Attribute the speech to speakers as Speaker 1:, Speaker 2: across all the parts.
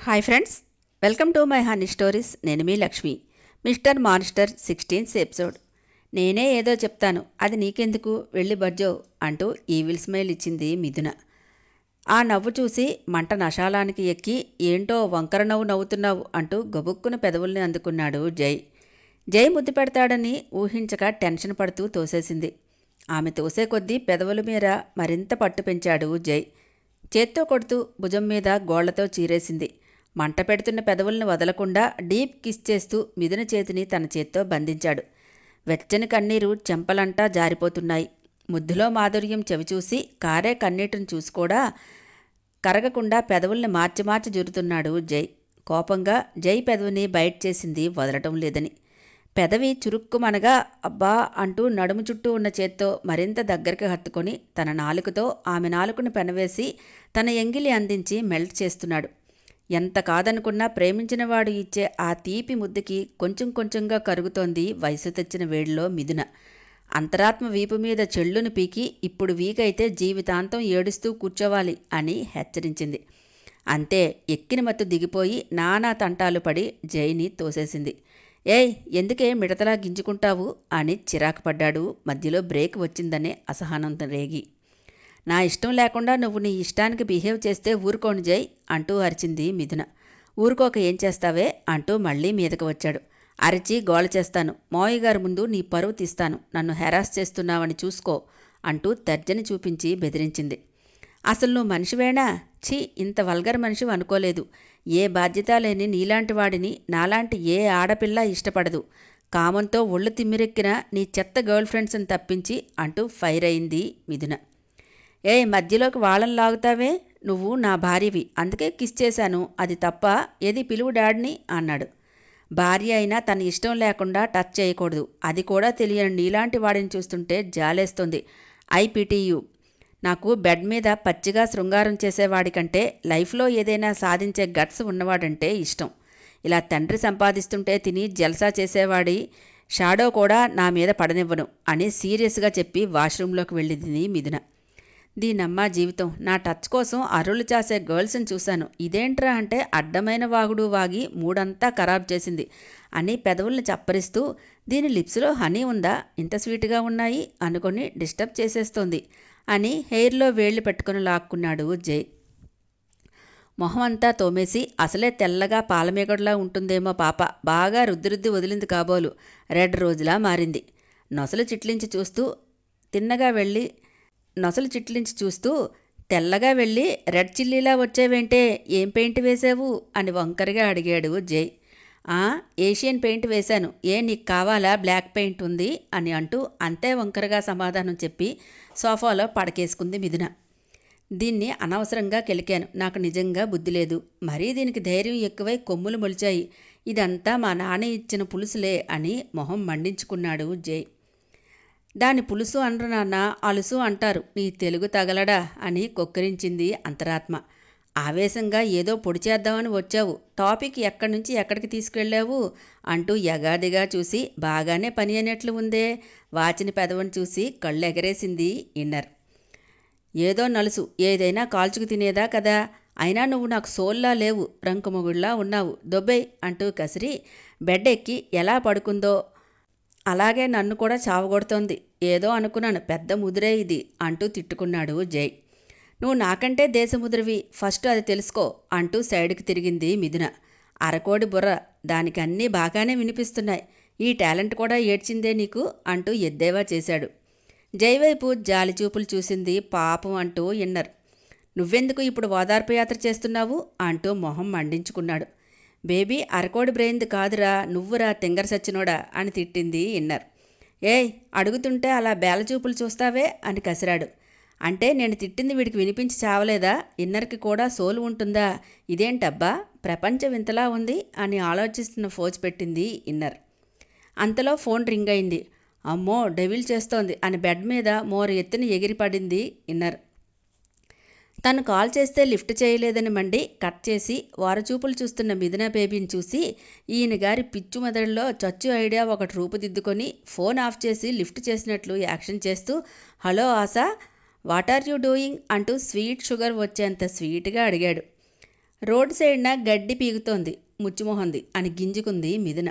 Speaker 1: Hi friends, welcome to my honey stories. నేను మీ Lakshmi. Mister monster 16th episode. నేనే ఏదో చెప్తాను, అది నీకెందుకు, వెళ్ళి బజ్జో అంటూ ఈవిల్ స్మైల్ ఇచ్చింది మిథున. ఆ నవ్వు చూసి మంట నశాలానికి ఎక్కి, ఏంటో వంకర నవ్వు నవ్వుతున్నావు అంటూ గబుక్కున పెదవుల్ని అందుకున్నాడు జై. జై ముద్దు పెడతాడని ఊహించక టెన్షన్ పడుతూ తోసేసింది. ఆమె తోసే కొద్దీ పెదవుల మీద మరింత పట్టు పెంచాడు జై. చేత్తో కొడుతూ భుజం మీద గోళ్లతో చీరేసింది. మంట పెడుతున్న పెదవుల్ని వదలకుండా డీప్ కిస్ చేస్తూ మిథున చేతిని తన చేత్తో బంధించాడు. వెచ్చని కన్నీరు చెంపలంటా జారిపోతున్నాయి. ముద్దులో మాధుర్యం చెవిచూసి కారే కన్నీటిని చూసి కూడా కరగకుండా పెదవుల్ని మార్చి మార్చి జురుతున్నాడు జై. కోపంగా జై పెదవిని బయట చేసింది వదలటం లేదని. పెదవి చురుక్కుమనగా అబ్బా అంటూ నడుము చుట్టూ ఉన్న చేత్తో మరింత దగ్గరికి హత్తుకొని తన నాలుకతో ఆమె నాలుకను పెనవేసి తన ఎంగిలి అందించి మెల్ట్ చేస్తున్నాడు. ఎంత కాదనుకున్నా ప్రేమించినవాడు ఇచ్చే ఆ తీపి ముద్దుకి కొంచెం కొంచెంగా కరుగుతోంది వయసు తెచ్చిన వేడిలో మిథున. అంతరాత్మ వీపు మీద చెళ్ళును పీకి ఇప్పుడు వీకైతే జీవితాంతం ఏడుస్తూ కూర్చోవాలి అని హెచ్చరించింది. అంతే, ఎక్కిన మత్తు దిగిపోయి నానా తంటాలు పడి జైని తోసేసింది. ఏయ్, ఎందుకే మిడతలా గింజుకుంటావు అని చిరాకు పడ్డాడు, మధ్యలో బ్రేక్ వచ్చిందనే అసహనంతో రేగి. నా ఇష్టం లేకుండా నువ్వు నీ ఇష్టానికి బిహేవ్ చేస్తే ఊరుకోను జై అంటూ అరిచింది మిథున. ఊరుకోక ఏం చేస్తావే అంటూ మళ్లీ మీదకు వచ్చాడు. అరిచి గోల చేస్తాను, మావయ్య గారి ముందు నీ పరువు తీస్తాను, నన్ను హెరాస్ చేస్తున్నావని చూసుకో అంటూ తర్జని చూపించి బెదిరించింది. అసలు నువ్వు మనిషివేనా? ఛీ, ఇంత వల్గర్ మనిషి అనుకోలేదు. ఏ బాధ్యత లేని నీలాంటి వాడిని నాలాంటి ఏ ఆడపిల్ల ఇష్టపడదు. కామంతో ఒళ్ళు తిమ్మిరెక్కిన నీ చెత్త గర్ల్ ఫ్రెండ్స్ని తప్పించి అంటూ ఫైర్ అయింది మిథున. మధ్యలోకి వాళ్ళని లాగుతావే, నువ్వు నా భార్యవి, అందుకే కిస్ చేశాను, అది తప్ప? ఏది పిలువు డాడ్ని అన్నాడు. భార్య అయినా తన ఇష్టం లేకుండా టచ్ చేయకూడదు, అది కూడా తెలియని నీలాంటి వాడిని చూస్తుంటే జాలేస్తుంది. ఐ పిటియు. నాకు బెడ్ మీద పచ్చిగా శృంగారం చేసేవాడికంటే లైఫ్లో ఏదైనా సాధించే గట్స్ ఉన్నవాడంటే ఇష్టం. ఇలా తండ్రి సంపాదిస్తుంటే తిని జల్సా చేసేవాడి షాడో కూడా నా మీద పడనివ్వను అని సీరియస్గా చెప్పి వాష్రూంలోకి వెళ్ళింది మిథున. దీనమ్మా జీవితం, నా టచ్ కోసం అర్రులు చాసే గర్ల్స్ని చూశాను, ఇదేంట్రా అంటే అడ్డమైన వాగుడు వాగి మూడంతా ఖరాబ్ చేసింది అని పెదవుల్ని చప్పరిస్తూ, దీని లిప్స్లో హనీ ఉందా, ఇంత స్వీట్గా ఉన్నాయి అనుకొని డిస్టర్బ్ చేసేస్తోంది అని హెయిర్లో వేళ్లు పెట్టుకుని లాక్కున్నాడు జై. మొహమంతా తోమేసి అసలే తెల్లగా పాలమేగడలా ఉంటుందేమో పాప, బాగా రుద్దిరుద్ది వదిలింది కాబోలు, రెడ్ రోజులా మారింది. నొసలు చిట్లించి చూస్తూ తెల్లగా వెళ్ళి రెడ్ చిల్లీలా వచ్చేవేంటే, ఏం పెయింట్ వేసావు అని వంకరగా అడిగాడు జై. ఏషియన్ పెయింట్ వేశాను, నీకు కావాలా, బ్లాక్ పెయింట్ ఉంది అని అంటూ అంతే వంకరగా సమాధానం చెప్పి సోఫాలో పడకేసుకుంది మిథున. దీన్ని అనవసరంగా కెలికాను, నాకు నిజంగా బుద్ధి లేదు, మరీ దీనికి ధైర్యం ఎక్కువై కొమ్ములు మొలిచాయి, ఇదంతా మా నాన్న ఇచ్చిన పులుసులే అని మొహం మండించుకున్నాడు జై. దాని పులుసు అనరు నాన్న, అలుసు అంటారు, నీ తెలుగు తగలడా అని కొక్కిరించింది అంతరాత్మ. ఆవేశంగా ఏదో పొడి చేద్దామని వచ్చావు, టాపిక్ ఎక్కడి నుంచి ఎక్కడికి తీసుకెళ్ళావు అంటూ యగాదిగా చూసి, బాగానే పని అనేట్లు ఉందే, వాచిన పెదవని చూసి కళ్ళు ఎగరేసింది ఇన్నర్. ఏదో నలుసు, ఏదైనా కాల్చుకు తినేదా కదా, అయినా నువ్వు నాకు సోల్లా లేవు, రంకుమొగుళ్ళలా ఉన్నావు, దొబ్బై అంటూ కసిరి బెడ్ ఎక్కి ఎలా పడుకుందో అలాగే నన్ను కూడా చావగొడుతోంది, ఏదో అనుకున్నాను, పెద్ద ముదిరే ఇది అంటూ తిట్టుకున్నాడు జై. నువ్వు నాకంటే దేశముద్రవి, ఫస్ట్ అది తెలుసుకో అంటూ సైడ్కి తిరిగింది మిథున. అరకోడి బుర్ర, దానికి అన్నీ బాగానే వినిపిస్తున్నాయి, ఈ టాలెంట్ కూడా ఏడ్చిందే నీకు అంటూ ఎద్దేవా చేశాడు. జై వైపు జాలిచూపులు చూసింది పాపం అంటూ ఇన్నర్. నువ్వెందుకు ఇప్పుడు ఓదార్పు యాత్ర చేస్తున్నావు అంటూ మొహం మండించుకున్నాడు. బేబీ, అరకోడి బ్రెయిన్ది కాదురా, నువ్వురా తింగర సచ్చినోడా అని తిట్టింది ఇన్నర్. అడుగుతుంటే అలా బేలచూపులు చూస్తావే అని కసిరాడు. అంటే నేను తిట్టింది వీడికి వినిపించి చావలేదా, ఇన్నర్కి కూడా సోలు ఉంటుందా, ఇదేంటబ్బా ప్రపంచం ఇంతలా ఉంది అని ఆలోచిస్తున్న ఫోజ్ పెట్టింది ఇన్నర్. అంతలో ఫోన్ రింగ్ అయింది. అమ్మో, డెవిల్ చేస్తోంది అని బెడ్ మీద మోరు ఎత్తున ఎగిరిపడింది ఇన్నర్. తను కాల్ చేస్తే లిఫ్ట్ చేయలేదని మండి కట్ చేసి వారచూపులు చూస్తున్న మిథున బేబీని చూసి ఈయన గారి పిచ్చు మెదడులో చచ్చు ఐడియా ఒకటి రూపుదిద్దుకొని ఫోన్ ఆఫ్ చేసి లిఫ్ట్ చేసినట్లు యాక్షన్ చేస్తూ, hello Asha, what are you doing అంటూ స్వీట్ షుగర్ వచ్చేంత స్వీట్గా అడిగాడు. రోడ్ సైడ్న గడ్డి పీగుతోంది ముచ్చుమొహంది అని గింజుకుంది మిథున.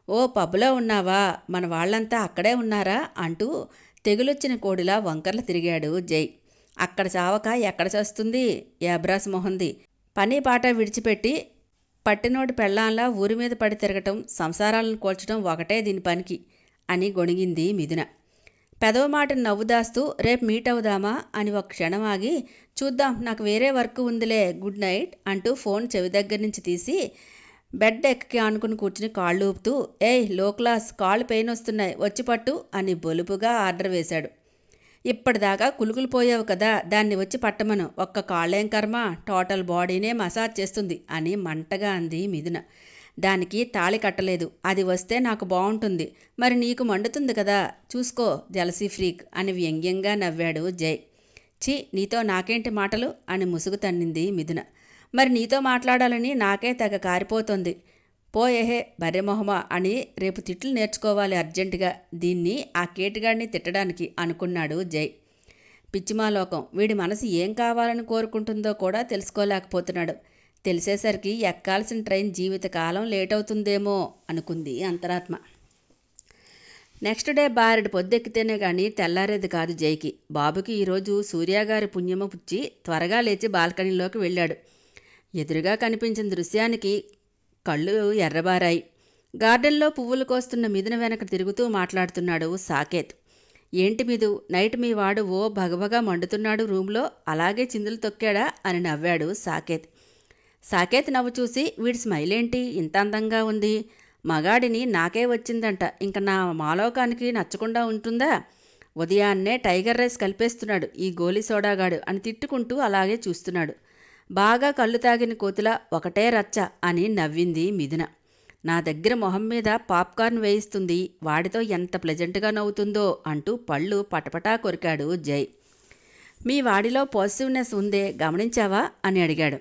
Speaker 1: ఓ పబ్లో ఉన్నావా, మన వాళ్ళంతా అక్కడే ఉన్నారా అంటూ తెగులొచ్చిన కోడిలా వంకర్లు తిరిగాడు జై. అక్కడ చావక ఎక్కడ చస్తుంది, యాబ్రాస్ మొహంది. పని పాట విడిచిపెట్టి పట్టినోడి పెళ్ళాంలా ఊరి మీద పడి తిరగటం, సంసారాలను కోల్చడం ఒకటే దీని పనికి అని గొణిగింది మిథున. పెదవ మాట నవ్వు దాస్తూ రేపు మీట్ అవుదామా అని ఒక క్షణం ఆగి, చూద్దాం, నాకు వేరే వర్క్ ఉందిలే, గుడ్ నైట్ అంటూ ఫోన్ చెవి దగ్గర నుంచి తీసి బెడ్ ఎక్కకి ఆనుకుని కూర్చుని కాళ్ళు ఊపుతూ, ఏయ్ లో క్లాస్, కాళ్ళు పెయిన్ వస్తున్నాయి, వచ్చి పట్టు అని బొలుపుగా ఆర్డర్ వేశాడు. ఇప్పటిదాకా కులుకులు పోయావు కదా, దాన్ని వచ్చి పట్టమను, ఒక్క కాళ్ళేం కర్మ, టోటల్ బాడీనే మసాజ్ చేస్తుంది అని మంటగా అంది మిథున. దానికి తాళి కట్టలేదు, అది వస్తే నాకు బాగుంటుంది, మరి నీకు మండుతుంది కదా, చూసుకో జలసీ ఫ్రీక్ అని వ్యంగ్యంగా నవ్వాడు జై. ఛీ, నీతో నాకేంటి మాటలు అని ముసుగు తన్నింది మిథున. మరి నీతో మాట్లాడాలని నాకే తెగ కారిపోతుంది, పోయేహే బర్రెమొహమా అని రేపు తిట్లు నేర్చుకోవాలి అర్జెంటుగా, దీన్ని ఆ కేటుగాడిని తిట్టడానికి అనుకున్నాడు జై. పిచ్చిమాలోకం, వీడి మనసు ఏం కావాలని కోరుకుంటుందో కూడా తెలుసుకోలేకపోతున్నాడు. తెలిసేసరికి ఎక్కాల్సిన ట్రైన్ జీవితకాలం లేట్ అవుతుందేమో అనుకుంది అంతరాత్మ. నెక్స్ట్ డే బారెడు పొద్దెక్కితేనే కానీ తెల్లారేది కాదు జైకి. బాబుకి ఈరోజు సూర్యగారి పుణ్యమ పుచ్చి త్వరగా లేచి బాల్కనీలోకి వెళ్ళాడు. ఎదురుగా కనిపించిన దృశ్యానికి కళ్ళు ఎర్రబారాయి. గార్డెన్లో పువ్వులు కోస్తున్న మిథున వెనక తిరుగుతూ మాట్లాడుతున్నాడు సాకేత్. ఏంటి మిదు, నైట్ మీ వాడు ఓ భగభగా మండుతున్నాడు రూమ్లో, అలాగే చిందులు తొక్కాడా అని నవ్వాడు సాకేత్. సాకేత్ నవ్వు చూసి, వీడి స్మైల్ ఏంటి ఇంత అందంగా ఉంది, మగాడిని నాకే వచ్చిందంట, ఇంక నా మాలోకానికి నచ్చకుండా ఉంటుందా, ఉదయాన్నే టైగర్ రైస్ కలిపేస్తున్నాడు ఈ గోలీ సోడాగాడు అని తిట్టుకుంటూ అలాగే చూస్తున్నాడు. బాగా కళ్ళు తాగిన కోతిలా ఒకటే రచ్చ అని నవ్వింది మిథున. నా దగ్గర మొహం మీద పాప్కార్న్ వేయిస్తుంది, వాడితో ఎంత ప్లెజెంట్గా నవ్వుతుందో అంటూ పళ్ళు పటపటా కొరికాడు జై. మీ వాడిలో పాజిటివ్నెస్ ఉందే, గమనించావా అని అడిగాడు.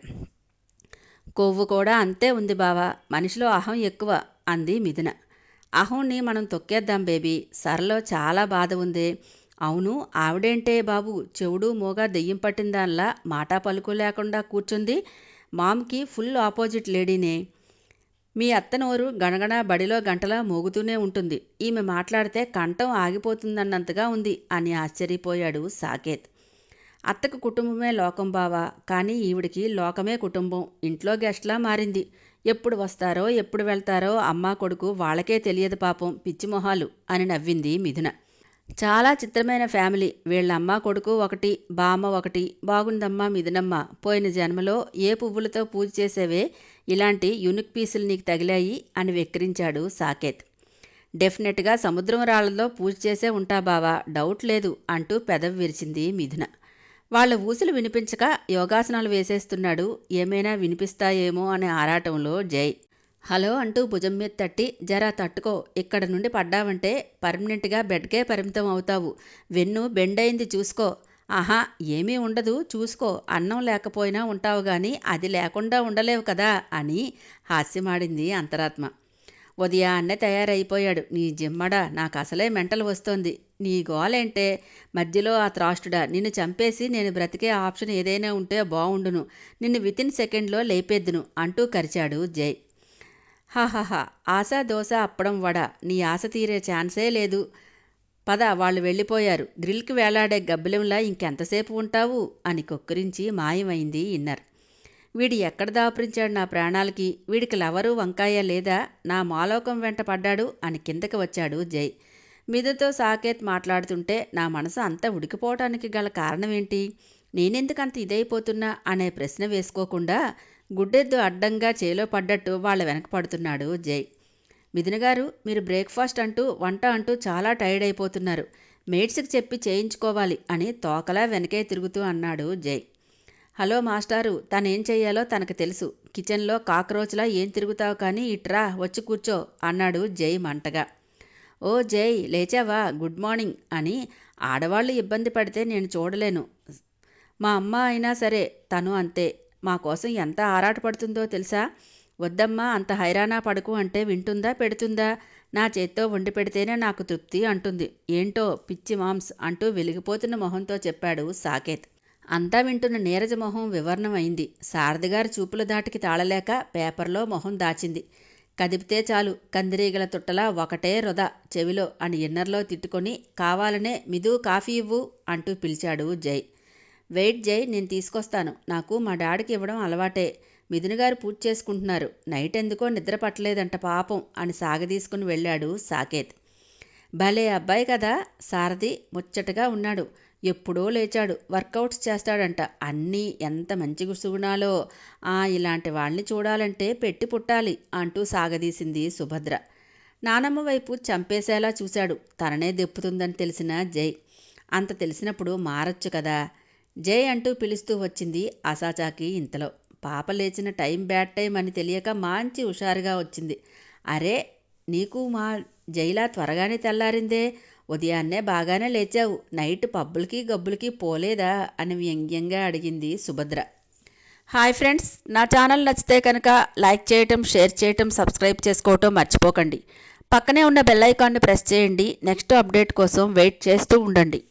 Speaker 1: కొవ్వు కూడా అంతే ఉంది బావా, మనిషిలో అహం ఎక్కువ అంది మిథున. అహంని మనం తొక్కేద్దాం బేబీ, సరలో చాలా బాధ ఉంది. అవును, ఆవిడేంటే బాబు, చెవుడు మోగా దెయ్యం పట్టిందాన్లా మాటా పలుకు లేకుండా కూర్చుంది, మామ్కి ఫుల్ ఆపోజిట్ లేడీనే. మీ అత్తనోరు గణగణ బడిలో గంటలా మోగుతూనే ఉంటుంది, ఈమె మాట్లాడితే కంఠం ఆగిపోతుందన్నంతగా ఉంది అని ఆశ్చర్యపోయాడు సాకేత్. అత్తకు కుటుంబమే లోకం బావా, కానీ ఈవిడికి లోకమే కుటుంబం, ఇంట్లో గెస్ట్లా మారింది. ఎప్పుడు వస్తారో ఎప్పుడు వెళ్తారో అమ్మా కొడుకు వాళ్ళకే తెలియదు పాపం, పిచ్చిమొహాలు అని నవ్వింది మిథున. చాలా చిత్రమైన ఫ్యామిలీ, వీళ్ళమ్మ కొడుకు ఒకటి, బామ్మ ఒకటి. బాగుందమ్మా మిథునమ్మ, పోయిన జన్మలో ఏ పువ్వులతో పూజ చేసేవే ఇలాంటి యూనిక్ పీసులు నీకు తగిలాయి అని వెక్కిరించాడు సాకేత్. డెఫినెట్గా సముద్రం రాళ్లతో పూజ చేసే ఉంటా బావా, డౌట్ లేదు అంటూ పెదవి విరిచింది మిథున. వాళ్ళ ఊసులు వినిపించక యోగాసనాలు వేసేస్తున్నాడు, ఏమైనా వినిపిస్తాయేమో అనే ఆరాటంలో జై. హలో అంటూ భుజం మీద తట్టి, జరా తట్టుకో, ఇక్కడ నుండి పడ్డావంటే పర్మనెంట్గా బెడ్కే పరిమితం అవుతావు, వెన్ను బెండయింది చూసుకో. ఆహా, ఏమీ ఉండదు చూసుకో, అన్నం లేకపోయినా ఉంటావు గాని అది లేకుండా ఉండలేవు కదా అని హాస్యమాడింది అంతరాత్మ. ఉదయాన్నే తయారైపోయాడు, నీ జిమ్మడా, నాకు అసలే మెంటలు వస్తోంది, నీ గోలేంటే, మధ్యలో ఆ త్రాష్టుడా, నిన్ను చంపేసి నేను బ్రతికే ఆప్షన్ ఏదైనా ఉంటే బావుండును, నిన్ను వితిన్ సెకండ్లో లేపేద్దును అంటూ కరిచాడు జై. హాహాహా, ఆశ దోశ అప్పడం వడ, నీ ఆశ తీరే ఛాన్సే లేదు, పద వాళ్ళు వెళ్ళిపోయారు, గ్రిల్కి వేలాడే గబ్బిలంలా ఇంకెంతసేపు ఉంటావు అని కొక్కిరించి మాయమైంది ఇన్నర్. వీడి ఎక్కడ దాపురించాడు నా ప్రాణాలకి, వీడికి లవరు వంకాయ లేదా, నా మాలోకం వెంట పడ్డాడు అని కిందకి వచ్చాడు జై. మిథుతో సాకేత్ మాట్లాడుతుంటే నా మనసు అంత ఉడికిపోవటానికి గల కారణమేంటి, నేనెందుకంత ఇదైపోతున్నా అనే ప్రశ్న వేసుకోకుండా గుడ్డెద్దు అడ్డంగా చేలో పడ్డట్టు వాళ్ళ వెనక పడుతున్నాడు జై. మిథునగారు, మీరు బ్రేక్ఫాస్ట్ అంటూ వంట అంటూ చాలా టైర్డ్ అయిపోతున్నారు, మేట్స్కి చెప్పి చేయించుకోవాలి అని తోకలా వెనకే తిరుగుతూ అన్నాడు జై. హలో మాస్టారు, తనేం చెయ్యాలో తనకు తెలుసు, కిచెన్లో కాక్రోచ్లా ఏం తిరుగుతావు కానీ ఇట్రా వచ్చి కూర్చో అన్నాడు జై మంటగా. ఓ జై, లేచావా, గుడ్ మార్నింగ్ అని. ఆడవాళ్ళు ఇబ్బంది పడితే నేను చూడలేను, మా అమ్మ అయినా సరే తను అంతే, మా కోసం ఎంత ఆరాటపడుతుందో తెలుసా. వద్దమ్మా, అంత హైరానా పడుకు అంటే వింటుందా పెడుతుందా, నా చేత్తో వండి పెడితేనే నాకు తృప్తి అంటుంది, ఏంటో పిచ్చి మామ్స్ అంటూ వెలిగిపోతున్న మొహంతో చెప్పాడు సాకేత్. అంతా వింటున్న నీరజ మొహం వివర్ణమైంది. సారథిగారి చూపుల దాటికి తాళలేక పేపర్లో మొహం దాచింది. కదిపితే చాలు కందిరీగల తుట్టలా ఒకటే రొద చెవిలో అని ఇన్నర్లో తిట్టుకొని కావాలనే మిదు కాఫీ ఇవ్వు అంటూ పిలిచాడు జై. వెయిట్ జై, నేను తీసుకొస్తాను. నాకు మా డాడీకి ఇవ్వడం అలవాటే. మిథునగారు పూజ చేసుకుంటున్నారు. నైట్ ఎందుకో నిద్ర పట్టలేదంట పాపం అని సాగదీసుకుని వెళ్ళాడు సాకేత్. భలే అబ్బాయి కదా సారథి, ముచ్చటగా ఉన్నాడు. ఎప్పుడో లేచాడు. వర్కౌట్స్ చేస్తాడంట. అన్నీ ఎంత మంచి సుగుణాలో. ఇలాంటి వాళ్ళని చూడాలంటే పెట్టి పుట్టాలి అంటూ సాగదీసింది సుభద్ర. నానమ్మ వైపు చంపేసేలా చూశాడు. తననే దెప్పుతుందని తెలిసిన జై. అంత తెలిసినప్పుడు మారచ్చు కదా. జై అంటూ పిలుస్తూ వచ్చింది ఆశాచాకి. ఇంతలో పాప లేచిన టైం బ్యాడ్ టైం అని తెలియక మంచి హుషారుగా వచ్చింది. అరే, నీకు మా జైలా త్వరగానే తెల్లారిందే. ఉదయాన్నే బాగానే లేచావు. నైట్ పబ్బులకి గబ్బులకి పోలేదా అని వ్యంగ్యంగా అడిగింది సుభద్ర. హాయ్ ఫ్రెండ్స్, నా ఛానల్ నచ్చితే కనుక లైక్ చేయటం, షేర్ చేయటం, సబ్స్క్రైబ్ చేసుకోవటం మర్చిపోకండి. పక్కనే ఉన్న బెల్ ఐకాన్ని ప్రెస్ చేయండి. నెక్స్ట్ అప్డేట్ కోసం వెయిట్ చేస్తూ ఉండండి.